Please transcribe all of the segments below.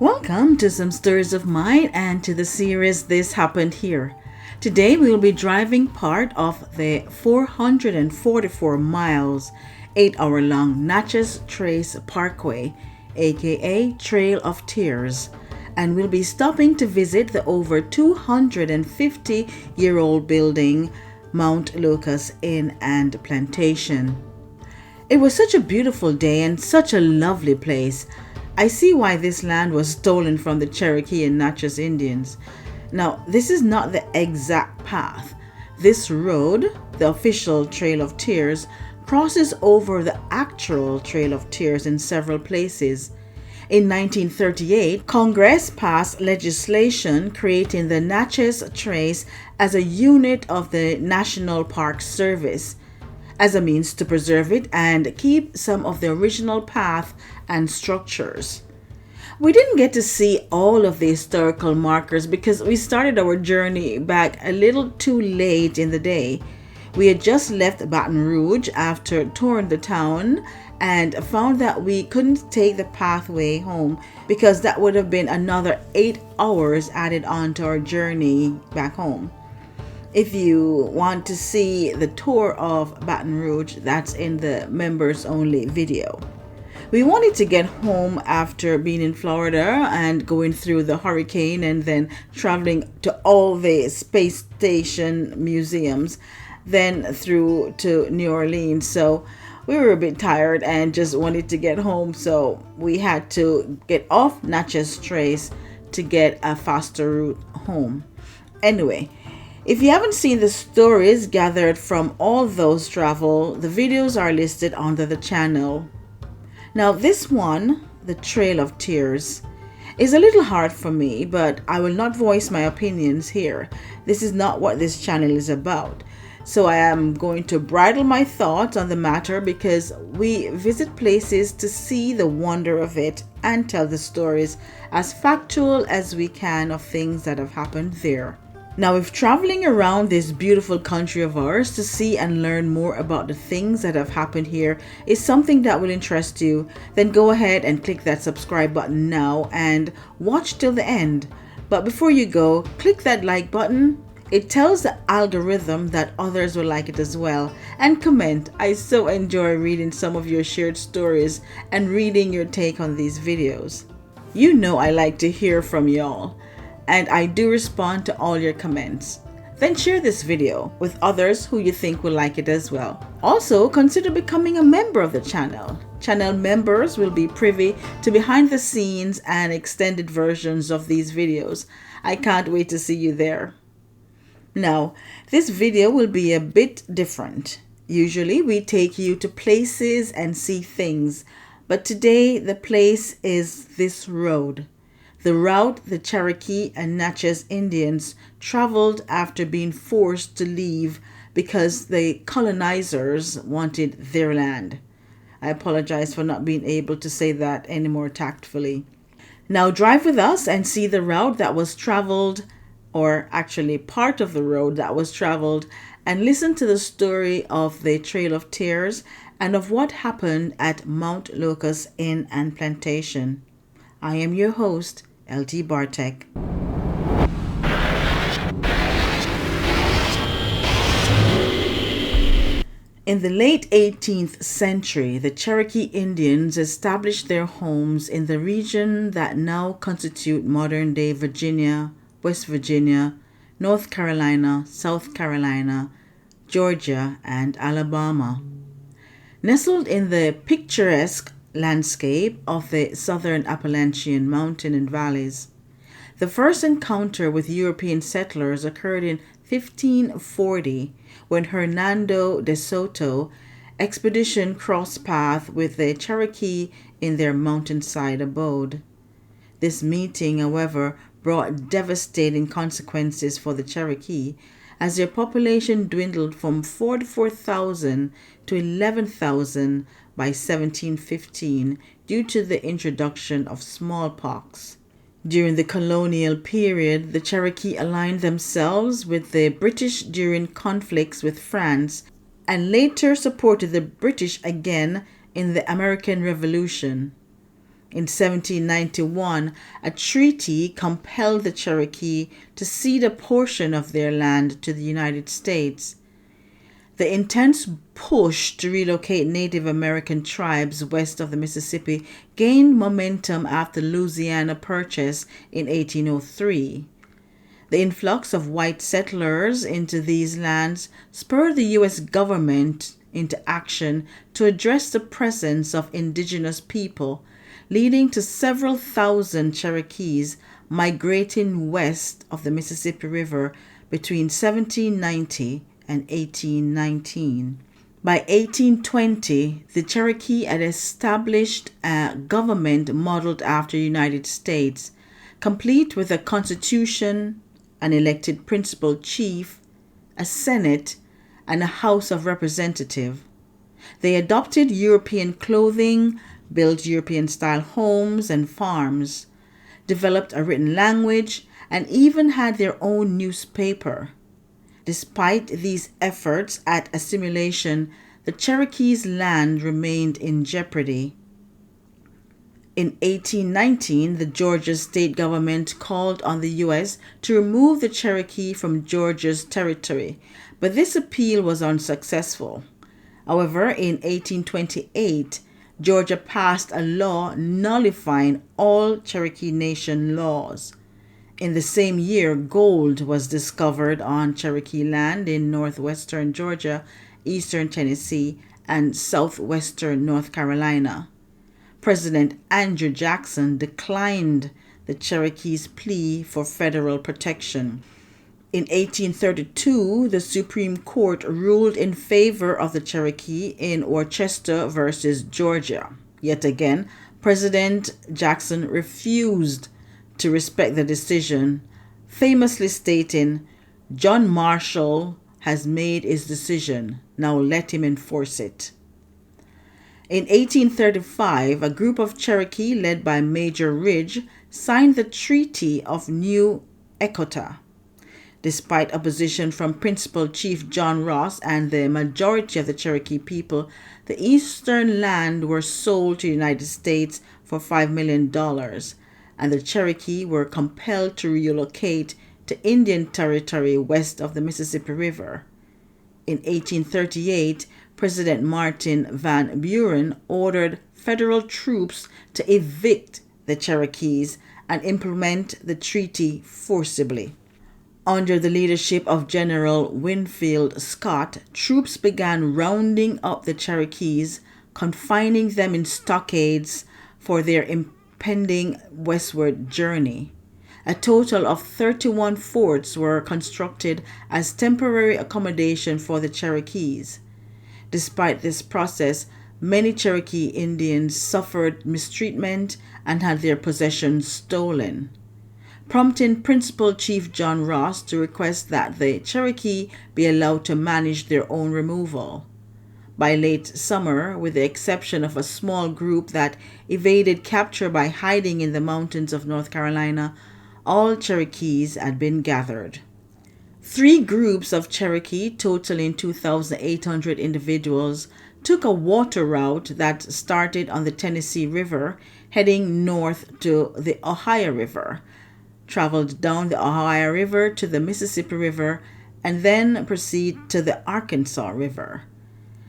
Welcome to Some Stories of Mine and to the series This Happened Here. Today we will be driving part of the 444 miles, 8-hour long Natchez Trace Parkway, aka Trail of Tears, and we'll be stopping to visit the over 250-year-old building, Mount Locust Inn and Plantation. It was such a beautiful day and such a lovely place. I see why this land was stolen from the Cherokee and Natchez Indians. Now, this is not the exact path. This road, the official Trail of Tears, crosses over the actual Trail of Tears in several places. In 1938, Congress passed legislation creating the Natchez Trace as a unit of the National Park Service, as a means to preserve it and keep some of the original path and structures. We didn't get to see all of the historical markers because we started our journey back a little too late in the day. We had just left Baton Rouge after touring the town and found that we couldn't take the pathway home because that would have been another 8 hours added on to our journey back home. If you want to see the tour of Baton Rouge, that's in the members only video. We wanted to get home after being in Florida and going through the hurricane and then traveling to all the space station museums, then through to New Orleans. So we were a bit tired and just wanted to get home. So we had to get off Natchez Trace to get a faster route home. Anyway, if you haven't seen the stories gathered from all those travel, the videos are listed under the channel. Now this one, the Trail of Tears, is a little hard for me, but I will not voice my opinions here. This is not what this channel is about. So I am going to bridle my thoughts on the matter because we visit places to see the wonder of it and tell the stories as factual as we can of things that have happened there. Now, if traveling around this beautiful country of ours to see and learn more about the things that have happened here is something that will interest you, then go ahead and click that subscribe button now and watch till the end. But before you go, click that like button. It tells the algorithm that others will like it as well. And comment. I so enjoy reading some of your shared stories and reading your take on these videos. You know I like to hear from y'all, and I do respond to all your comments. Then share this video with others who you think will like it as well. Also, consider becoming a member of the channel. Channel members will be privy to behind the scenes and extended versions of these videos. I can't wait to see you there. Now, this video will be a bit different. Usually we take you to places and see things, but today the place is this road. The route the Cherokee and Natchez Indians traveled after being forced to leave because the colonizers wanted their land. I apologize for not being able to say that any more tactfully. Now drive with us and see the route that was traveled, or actually part of the road that was traveled, and listen to the story of the Trail of Tears and of what happened at Mount Locust Inn and Plantation. I am your host, LT Bartek. In the late 18th century, the Cherokee Indians established their homes in the region that now constitute modern-day Virginia, West Virginia, North Carolina, South Carolina, Georgia, and Alabama. Nestled in the picturesque landscape of the southern Appalachian mountain and valleys, the first encounter with European settlers occurred in 1540 when Hernando de Soto expedition crossed paths with the Cherokee in their mountainside abode. This meeting, however, brought devastating consequences for the Cherokee as their population dwindled from 44,000 to 11,000 by 1715 due to the introduction of smallpox. During the colonial period, the Cherokee aligned themselves with the British during conflicts with France and later supported the British again in the American Revolution. In 1791, a treaty compelled the Cherokee to cede a portion of their land to the United States. The intense push to relocate Native American tribes west of the Mississippi gained momentum after Louisiana Purchase in 1803. The influx of white settlers into these lands spurred the U.S. government into action to address the presence of indigenous people, leading to several thousand Cherokees migrating west of the Mississippi River between 1790 and 1819. By 1820, the Cherokee had established a government modeled after the United States, complete with a constitution, an elected principal chief, a Senate, and a House of Representatives. They adopted European clothing, built European-style homes and farms, developed a written language, and even had their own newspaper. Despite these efforts at assimilation, the Cherokees' land remained in jeopardy. In 1819, the Georgia state government called on the U.S. to remove the Cherokee from Georgia's territory, but this appeal was unsuccessful. However, in 1828, Georgia passed a law nullifying all Cherokee Nation laws. In the same year, gold was discovered on Cherokee land in northwestern Georgia, eastern Tennessee, and southwestern North Carolina. President Andrew Jackson declined the Cherokees' plea for federal protection. In 1832, the Supreme Court ruled in favor of the Cherokee in Worcester versus Georgia. Yet again, President Jackson refused to respect the decision, famously stating, "John Marshall has made his decision. Now let him enforce it." In 1835, a group of Cherokee led by Major Ridge signed the Treaty of New Echota. Despite opposition from Principal Chief John Ross and the majority of the Cherokee people, the eastern land were sold to the United States for $5 million, and the Cherokee were compelled to relocate to Indian Territory west of the Mississippi River. In 1838, President Martin Van Buren ordered federal troops to evict the Cherokees and implement the treaty forcibly. Under the leadership of General Winfield Scott, troops began rounding up the Cherokees, confining them in stockades for their impending westward journey. A total of 31 forts were constructed as temporary accommodation for the Cherokees. Despite this process, many Cherokee Indians suffered mistreatment and had their possessions stolen, prompting Principal Chief John Ross to request that the Cherokee be allowed to manage their own removal. By late summer, with the exception of a small group that evaded capture by hiding in the mountains of North Carolina, all Cherokees had been gathered. 3 groups of Cherokee, totaling 2,800 individuals, took a water route that started on the Tennessee River, heading north to the Ohio River, traveled down the Ohio River to the Mississippi River, and then proceed to the Arkansas River.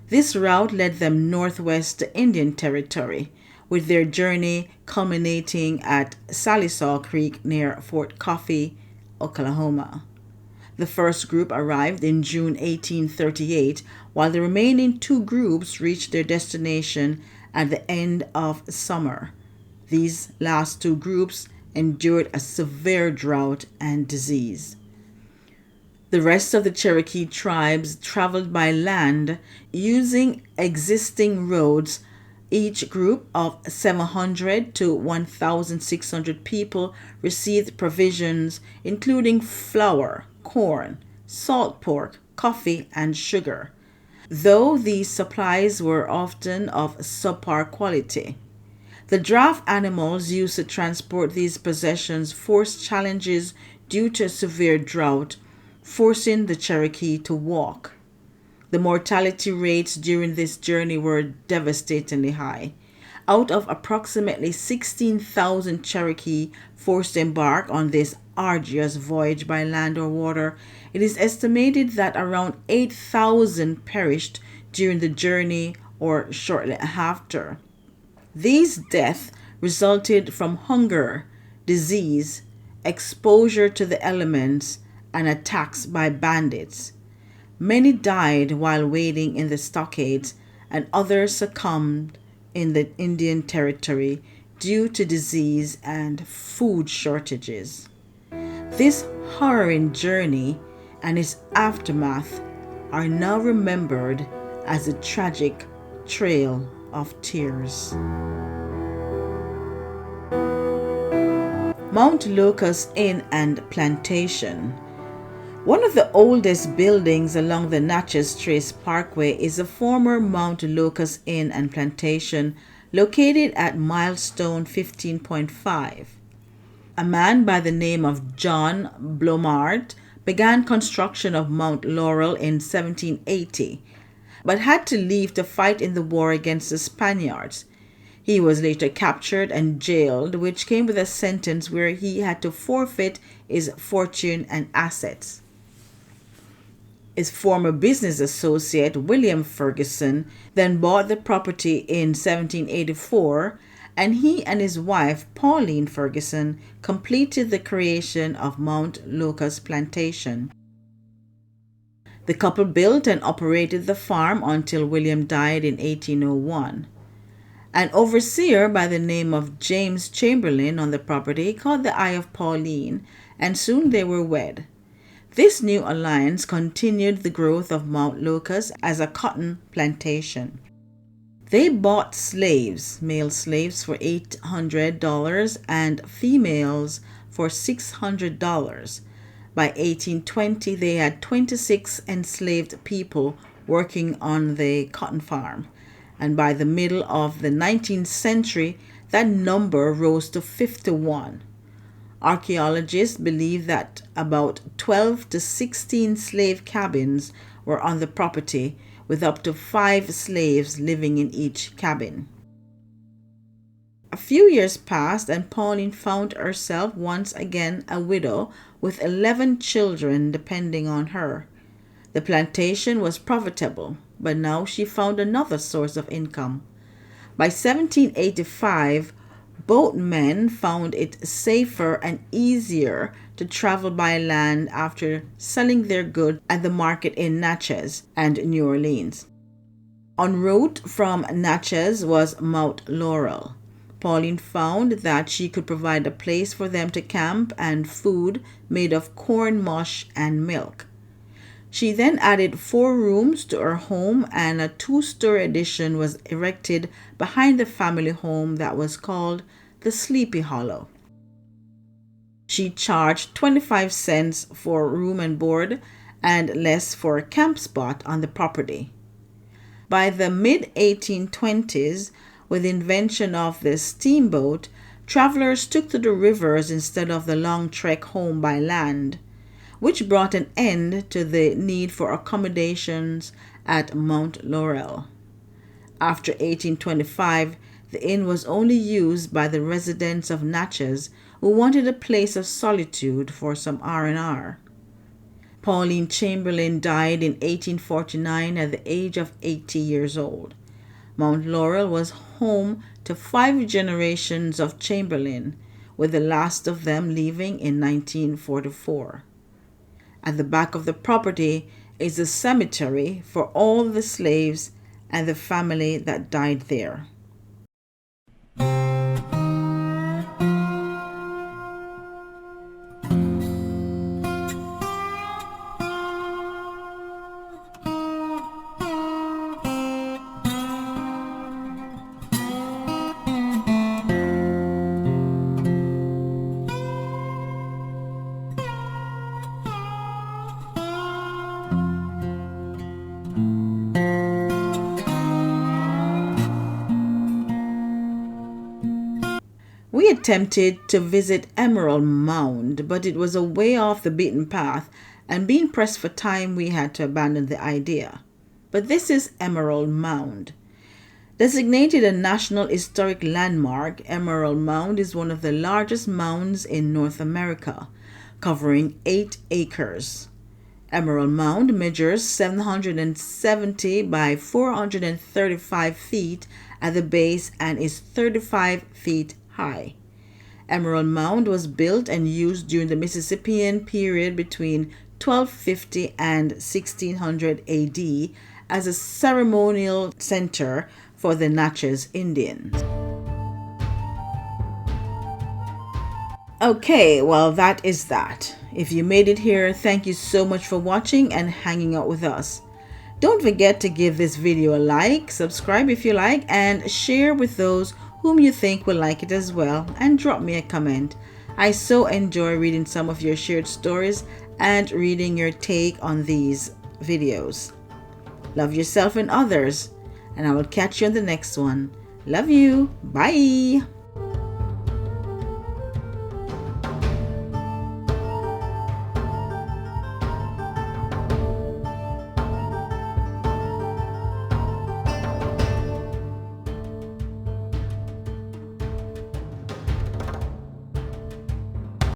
This route led them northwest to Indian Territory, with their journey culminating at Salisaw Creek near Fort Coffee, Oklahoma. The first group arrived in June 1838, while the remaining 2 groups reached their destination at the end of summer. These last 2 groups endured a severe drought and disease. The rest of the Cherokee tribes traveled by land using existing roads. Each group of 700 to 1,600 people received provisions including flour, corn, salt pork, coffee, and sugar, though these supplies were often of subpar quality. The draft animals used to transport these possessions faced challenges due to a severe drought, forcing the Cherokee to walk. The mortality rates during this journey were devastatingly high. Out of approximately 16,000 Cherokee forced to embark on this arduous voyage by land or water, it is estimated that around 8,000 perished during the journey or shortly after. These deaths resulted from hunger, disease, exposure to the elements, and attacks by bandits. Many died while waiting in the stockades, and others succumbed in the Indian Territory due to disease and food shortages. This harrowing journey and its aftermath are now remembered as a tragic trail of tears. Mount Locust Inn and Plantation. One of the oldest buildings along the Natchez Trace Parkway is the former Mount Locust Inn and Plantation, located at milestone 15.5. A man by the name of John Blomart began construction of Mount Laurel in 1780, but had to leave to fight in the war against the Spaniards. He was later captured and jailed, which came with a sentence where he had to forfeit his fortune and assets. His former business associate, William Ferguson, then bought the property in 1784, and he and his wife, Pauline Ferguson, completed the creation of Mount Locust Plantation. The couple built and operated the farm until William died in 1801. An overseer by the name of James Chamberlain on the property caught the eye of Pauline, and soon they were wed. This new alliance continued the growth of Mount Locust as a cotton plantation. They bought slaves, male slaves for $800 and females for $600. By 1820, they had 26 enslaved people working on the cotton farm, and by the middle of the 19th century, that number rose to 51. Archaeologists believe that about 12 to 16 slave cabins were on the property, with up to 5 slaves living in each cabin. A few years passed, and Pauline found herself once again a widow with 11 children depending on her. The plantation was profitable, but now she found another source of income. By 1785, boatmen found it safer and easier to travel by land after selling their goods at the market in Natchez and New Orleans. En route from Natchez was Mount Laurel. Pauline found that she could provide a place for them to camp and food made of corn mush and milk. She then added 4 rooms to her home, and a 2-story addition was erected behind the family home that was called the Sleepy Hollow. She charged 25 cents for room and board and less for a camp spot on the property. By the mid-1820s, with the invention of the steamboat, travelers took to the rivers instead of the long trek home by land, which brought an end to the need for accommodations at Mount Laurel. After 1825, the inn was only used by the residents of Natchez who wanted a place of solitude for some R&R. Pauline Chamberlain died in 1849 at the age of 80 years old. Mount Laurel was home to 5 generations of Chamberlain, with the last of them leaving in 1944. At the back of the property is a cemetery for all the slaves and the family that died there. We attempted to visit Emerald Mound, but it was a way off the beaten path, and being pressed for time, we had to abandon the idea. But this is Emerald Mound. Designated a National Historic Landmark, Emerald Mound is one of the largest mounds in North America, covering 8 acres. Emerald Mound measures 770 by 435 feet at the base and is 35 feet high. Emerald Mound was built and used during the Mississippian period between 1250 and 1600 AD as a ceremonial center for the Natchez Indians. Okay, well, that is that. If you made it here, thank you so much for watching and hanging out with us. Don't forget to give this video a like, subscribe if you like, and share with those whom you think will like it as well, and drop me a comment. I so enjoy reading some of your shared stories and reading your take on these videos. Love yourself and others, and I will catch you on the next one. Love you. Bye.